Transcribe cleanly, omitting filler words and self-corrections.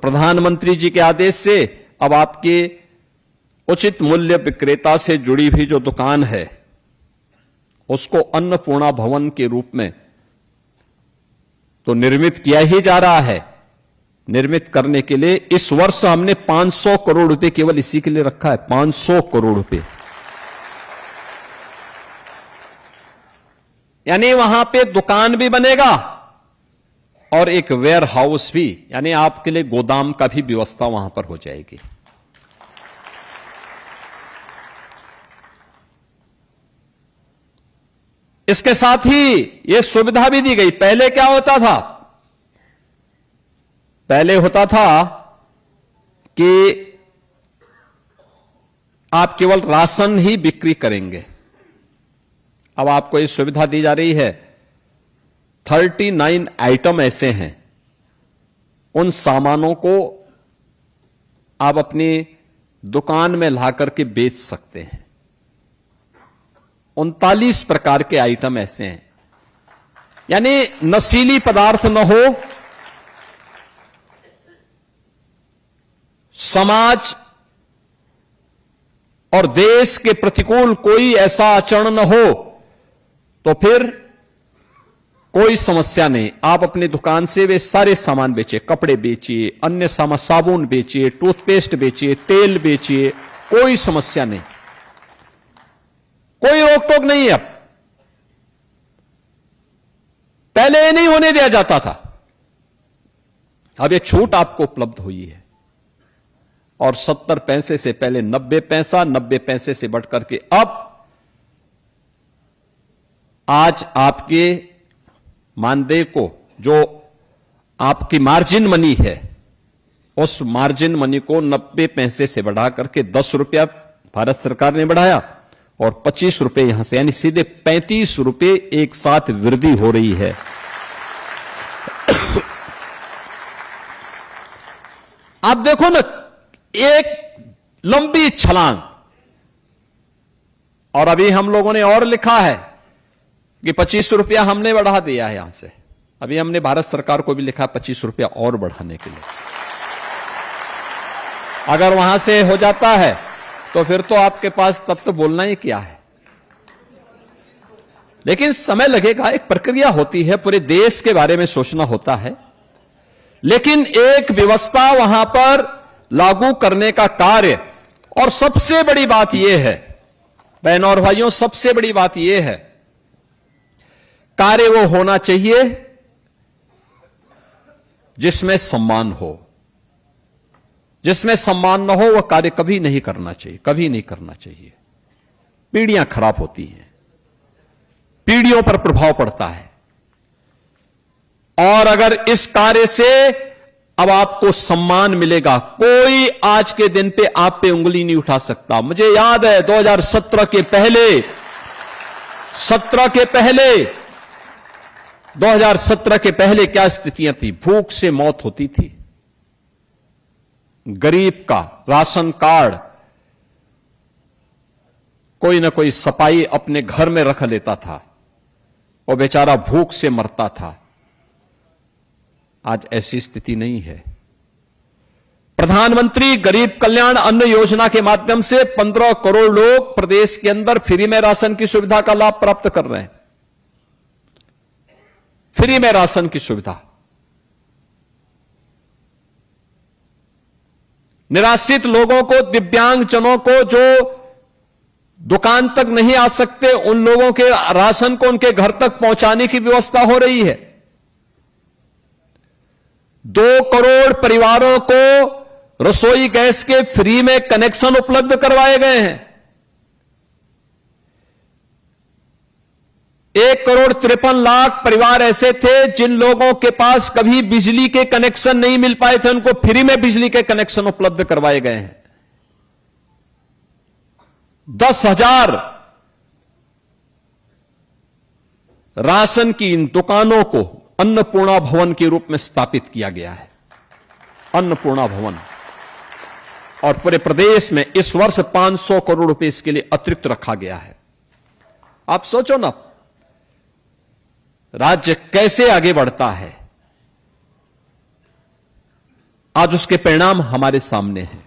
प्रधानमंत्री जी के आदेश से अब आपके उचित मूल्य विक्रेता से जुड़ी हुई जो दुकान है उसको अन्नपूर्णा भवन के रूप में तो निर्मित किया ही जा रहा है। निर्मित करने के लिए इस वर्ष हमने 500 करोड़ रुपए केवल इसी के लिए रखा है, 500 करोड़ रुपए। यानी वहां पे दुकान भी बनेगा और एक वेयर हाउस भी, यानी आपके लिए गोदाम का भी व्यवस्था वहां पर हो जाएगी। इसके साथ ही यह सुविधा भी दी गई। पहले क्या होता था? पहले होता था कि आप केवल राशन ही बिक्री करेंगे। अब आपको यह सुविधा दी जा रही है। 39 आइटम ऐसे हैं, उन सामानों को आप अपनी दुकान में ला करके बेच सकते हैं। 39 प्रकार के आइटम ऐसे हैं, यानी नशीली पदार्थ न हो, समाज और देश के प्रतिकूल कोई ऐसा आचरण न हो, तो फिर कोई समस्या नहीं। आप अपनी दुकान से वे सारे सामान बेचिए, कपड़े बेचिए, अन्य सामान, साबुन बेचिए, टूथपेस्ट बेचिए, तेल बेचिए, कोई समस्या नहीं, कोई रोक टोक नहीं है। अब पहले नहीं होने दिया जाता था, अब यह छूट आपको उपलब्ध हुई है। और 70 पैसे से पहले 90 पैसा, 90 पैसे से बढ़कर के अब आज आपके मानदेय को, जो आपकी मार्जिन मनी है, उस मार्जिन मनी को 90 पैसे से बढ़ा करके 10 रुपया भारत सरकार ने बढ़ाया और 25 रुपए यहां से, यानी सीधे 35 रुपए एक साथ वृद्धि हो रही है। आप देखो ना, एक लंबी छलांग। और अभी हम लोगों ने और लिखा है कि 25 रुपया हमने बढ़ा दिया है। यहां से अभी हमने भारत सरकार को भी लिखा 25 रुपया और बढ़ाने के लिए। अगर वहां से हो जाता है तो फिर तो आपके पास तब तो बोलना ही क्या है। लेकिन समय लगेगा, एक प्रक्रिया होती है, पूरे देश के बारे में सोचना होता है। लेकिन एक व्यवस्था वहां पर लागू करने का कार्य, और सबसे बड़ी बात यह है बहनों और भाइयों, सबसे बड़ी बात यह है, कार्य वो होना चाहिए जिसमें सम्मान हो। जिसमें सम्मान न हो वह कार्य कभी नहीं करना चाहिए, कभी नहीं करना चाहिए। पीढ़ियां खराब होती हैं, पीढ़ियों पर प्रभाव पड़ता है। और अगर इस कार्य से अब आपको सम्मान मिलेगा, कोई आज के दिन पे आप पे उंगली नहीं उठा सकता। मुझे याद है 2017 के पहले 2017 के पहले क्या स्थितियां थी। भूख से मौत होती थी, गरीब का राशन कार्ड कोई ना कोई सपाई अपने घर में रख लेता था, वो बेचारा भूख से मरता था। आज ऐसी स्थिति नहीं है। प्रधानमंत्री गरीब कल्याण अन्न योजना के माध्यम से 15 करोड़ लोग प्रदेश के अंदर फ्री में राशन की सुविधा का लाभ प्राप्त कर रहे हैं। फ्री में राशन की सुविधा। निराश्रित लोगों को, दिव्यांगजनों को जो दुकान तक नहीं आ सकते, उन लोगों के राशन को उनके घर तक पहुंचाने की व्यवस्था हो रही है। 2 करोड़ परिवारों को रसोई गैस के फ्री में कनेक्शन उपलब्ध करवाए गए हैं। 1,53,00,000 परिवार ऐसे थे जिन लोगों के पास कभी बिजली के कनेक्शन नहीं मिल पाए थे, उनको फ्री में बिजली के कनेक्शन उपलब्ध करवाए गए हैं। 10,000 राशन की इन दुकानों को अन्नपूर्णा भवन के रूप में स्थापित किया गया है। अन्नपूर्णा भवन। और पूरे प्रदेश में इस वर्ष 500 करोड़ रुपए इसके लिए अतिरिक्त रखा गया है। आप सोचो ना, राज्य कैसे आगे बढ़ता है। आज उसके परिणाम हमारे सामने हैं।